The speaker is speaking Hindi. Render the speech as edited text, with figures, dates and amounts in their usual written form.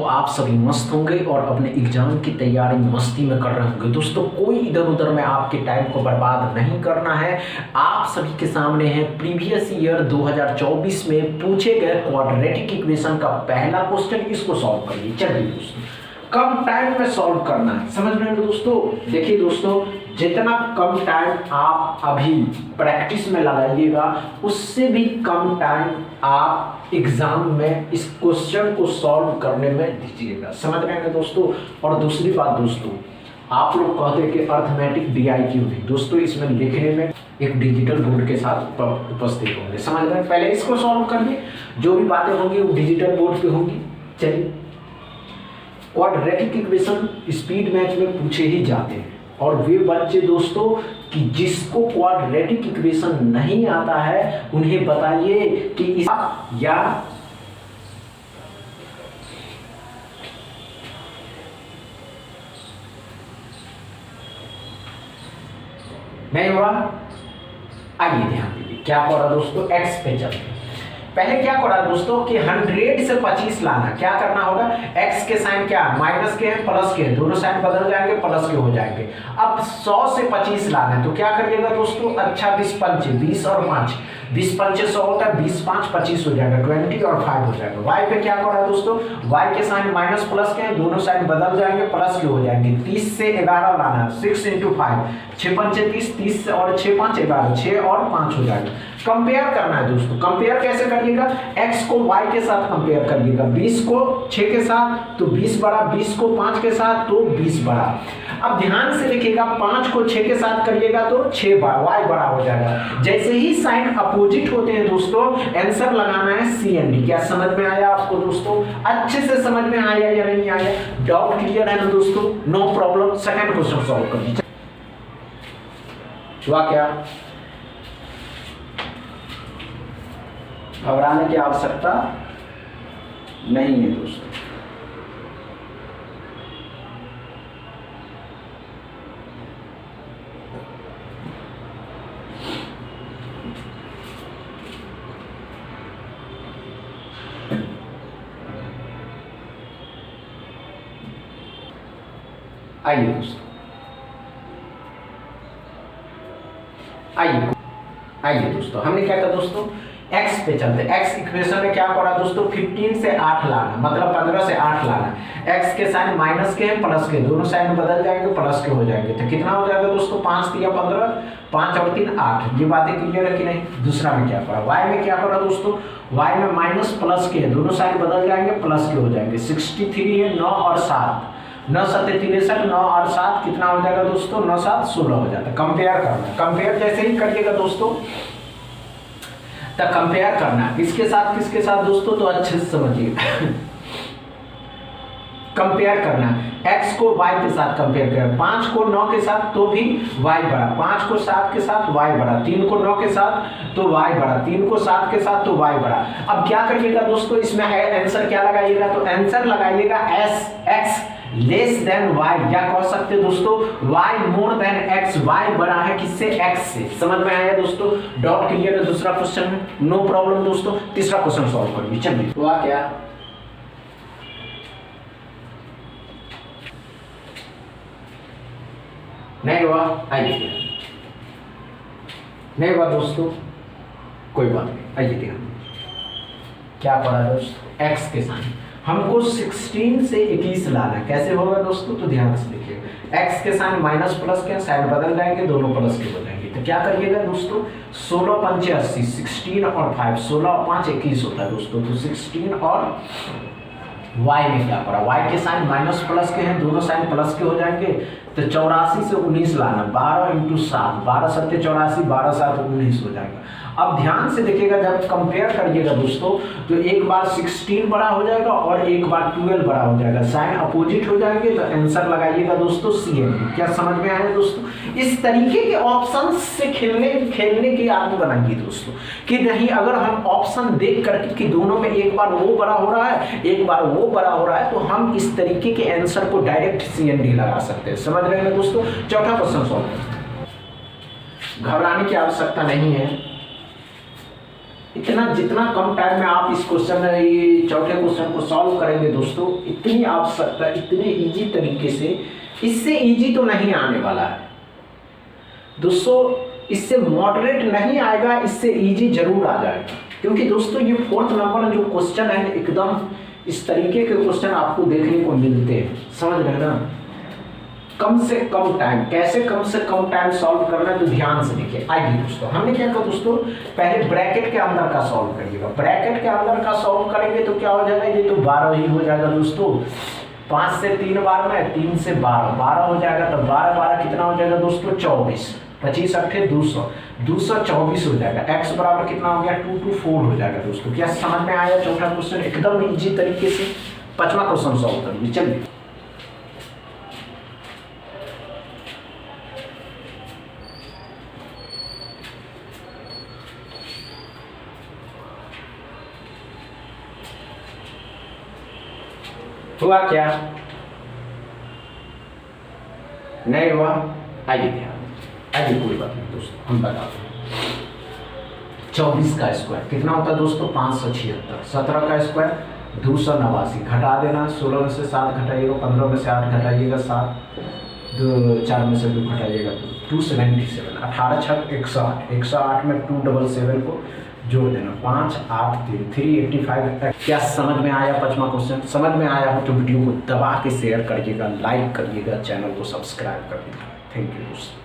तो आप सभी मस्त होंगे और अपने एग्जाम की तैयारी मस्ती में कर रहे होंगे। दोस्तों कोई इधर उधर में आपके टाइम को बर्बाद नहीं करना है। आप सभी के सामने है प्रीवियस ईयर 2024 में पूछे गए क्वाड्रेटिक इक्वेशन का पहला क्वेश्चन। इसको सॉल्व करिए। चलिए दोस्तों, कम टाइम में सॉल्व करना है, समझ रहे हैं दोस्तों। देखिए दोस्तों, जितना कम टाइम आप अभी प्रैक्टिस में लगाइएगा उससे भी कम टाइम आप एग्जाम में इस क्वेश्चन को सॉल्व करने में दीजिएगा, समझ रहे हैं दोस्तों। और दूसरी बात दोस्तों, आप लोग कहते हैं कि अर्थमेटिक DIQ भी दोस्तों इसमें लिखने में एक डिजिटल बोर्ड के साथ उपस्थित होंगे, समझ रहे हैं। पहले इसको सॉल्व करिए, जो भी बातें होंगी वो डिजिटल बोर्ड पे होंगी। चलिए, क्वाड्रेटिक इक्वेशन स्पीड मैच में पूछे ही जाते हैं और वे बच्चे दोस्तों कि जिसको क्वाड्रेटिक इक्वेशन नहीं आता है उन्हें बताइए कि इस या नहीं हुआ। आइए ध्यान दीजिए क्या करा दोस्तों, एक्स पे चलते हैं। पहले क्या करा दोस्तों कि 100 से 25 लाना। क्या करना होगा, एक्स के साइन क्या माइनस के हैं प्लस के हैं, दोनों साइन बदल जाएंगे प्लस के हो जाएंगे। अब 100 से 25 लाना है तो क्या करिएगा दोस्तों, अच्छा 20 पंचे 20 और 5, 20 पंचे 100 होता है, 20 5 25 हो जाएगा, 20 और 5 हो जाएगा। वाई पे क्या करा दोस्तों, वाई के साइन माइनस प्लस के हैं, दोनों साइन बदल जाएंगे प्लस के हो जाएंगे। 30 से 11 लाना है, 6 × 5, 6 पंचे 30, 30 और 6 5 11, 6 और 5 हो जाएगा। कंपेयर करना है दोस्तों। कंपेयर कैसे करिएगा, x को y के साथ कंपेयर करिएगा, 20 को 6 के साथ तो 20 बड़ा, 20 को 5 के साथ तो 20 बड़ा। अब ध्यान से देखिएगा, 5 को 6 के साथ करिएगा तो 6 y बड़ा हो जाएगा। जैसे ही साइन अपोजिट होते हैं दोस्तों, आंसर लगाना है CND। क्या समझ में आया आपको दोस्तों, अच्छे से समझ में आया या नहीं आया, डाउट क्लियर है ना दोस्तों, no problem. Second question solve करिए। हुआ क्या, घबराने की आवश्यकता नहीं है दोस्तों। आइए दोस्तों, आइए दोस्तों, हमने क्या कहा दोस्तों, x पे चलते। x इक्वेशन में क्या करा दोस्तों, 15 से 8 लाना, मतलब 15 से 8 लाना। x के साइन माइनस के हैं प्लस के, दोनों साइन बदल जाएंगे प्लस के हो जाएंगे। तो कितना हो जाएगा दोस्तों, 5 × 3 = 15, 5 और 3 8। ये बातें क्लियर है कि नहीं। दूसरा में क्या करा, y में क्या करा दोस्तों, y में माइनस प्लस के हैं, दोनों साइन बदल जाएंगे प्लस के हो जाएंगे। 63 है, 9 और 7, 9 7 63, 9 और 7 कितना हो जाएगा दोस्तों, 9 7 16 हो जाता है। कंपेयर करना, कंपेयर जैसे ही करिएगा दोस्तों तो कंपेयर करना किसके साथ दोस्तों, तो अच्छे से समझिए। कंपेयर करना, x को y के साथ कंपेयर करें, 5 को 9 के साथ तो भी y बड़ा, 5 को 7 के साथ y बड़ा, 3 को 9 के साथ तो y बड़ा, 3 को 7 के साथ तो y बड़ा। अब क्या करिएगा दोस्तों, इसमें आंसर क्या लगाइएगा, तो आंसर लगाइएगा x लेस देन y, या कह सकते हैं दोस्तों y more than x, y बड़ा है किससे, x से। समझ में आया दोस्तों, डाउट क्लियर है दूसरा क्वेश्चन में, नो प्रॉब्लम दोस्तों। तीसरा क्वेश्चन सॉल्व करिए। चलिए, हुआ क्या, नहीं हुआ। आइए, नहीं हुआ दोस्तों, कोई बात नहीं। आइए ध्यान, क्या पढ़ा दोस्तों, x के साइन हमको 16 से 21 लाना है। कैसे होगा दोस्तों, तो ध्यान से देखिएगा, x के साइन माइनस प्लस के साइन बदल जाएंगे, दोनों प्लस के हो जाएंगे। तो क्या करिएगा दोस्तों, 16 पंचे 80, 16 और 5, 16 और 5 21 होता है दोस्तों। तो 16 और y में क्या पड़ा, y के साइन माइनस प्लस के हैं, दोनों साइन प्लस के हो जाएंगे। तो 84 से 19 लाना, 12 × 7, 12 7 84, 12 7 19 हो जाएगा। अब ध्यान से देखिएगा, जब कंपेयर करिएगा दोस्तों तो एक बार 16 बड़ा हो जाएगा और एक बार 12 बड़ा हो जाएगा, साइन अपोजिट हो जाएंगे। तो आंसर लगाइएगा दोस्तों CND। क्या समझ में आया दोस्तों, इस तरीके के ऑप्शन से खेलने की आदत बनाइए दोस्तों, कि नहीं अगर हम ऑप्शन देख करके कि दोनों में एक बार वो बड़ा हो रहा है एक बार वो बड़ा हो रहा है, तो हम इस तरीके के आंसर को डायरेक्ट CND लगा सकते हैं। समझ रहे हैं दोस्तों। चौथा क्वेश्चन सॉल्व, घबराने की आवश्यकता नहीं है, इतना जितना कम टाइम में आप इस क्वेश्चन ये चौथे क्वेश्चन को सॉल्व करेंगे दोस्तों, इतनी आवश्यकता, इतने इजी तरीके से, इससे इजी तो नहीं आने वाला है दोस्तों, इससे मॉडरेट नहीं आएगा, इससे इजी जरूर आ जाएगा। क्योंकि दोस्तों ये 4th नंबर जो क्वेश्चन है एकदम इस तरीके के क्वेश्चन आपको देखने को मिलते हैं, समझ रहे ना। कम से कम टाइम, कैसे कम से कम टाइम सॉल्व करना है तो ध्यान से देखिए। आइए दोस्तों, हमने क्या कहा दोस्तों, पहले ब्रैकेट के अंदर का सॉल्व करिएगा। ब्रैकेट के अंदर का सॉल्व करेंगे तो क्या हो जाएगा, ये तो 12 ही हो जाएगा दोस्तों। 5 से 3 बार में, 3 से 12 हो जाएगा, तो 12 कितना हो जाएगा दोस्तों 24, 25 अट्ठे 200, 224 हो जाएगा। x बराबर कितना हो गया 2 to 4 हो जाएगा दोस्तों। क्या समझ में आया चौथा क्वेश्चन, एकदम इजी तरीके से। 5वां क्वेश्चन सॉल्व करिए, चलिए। हुआ क्या, नहीं हुआ, आइए ध्यान, आइए कोई बात नहीं दोस्तों, हम बताते हैं। 24 का स्क्वायर कितना होता है दोस्तों 576, 17 का स्क्वायर 289, घटा देना, 16 में से 7 घटाइएगा, 15 में से 8 घटाइएगा, 4 में से 2 घटाइएगा, 277, 18 छक 108, 108 में 277 को जोड़ देना, 5 8 3 385। क्या समझ में आया 5वां क्वेश्चन? समझ में आया हो तो वीडियो को दबा के शेयर करिएगा, लाइक करिएगा, चैनल को सब्सक्राइब करिएगा। थैंक यू दोस्तों।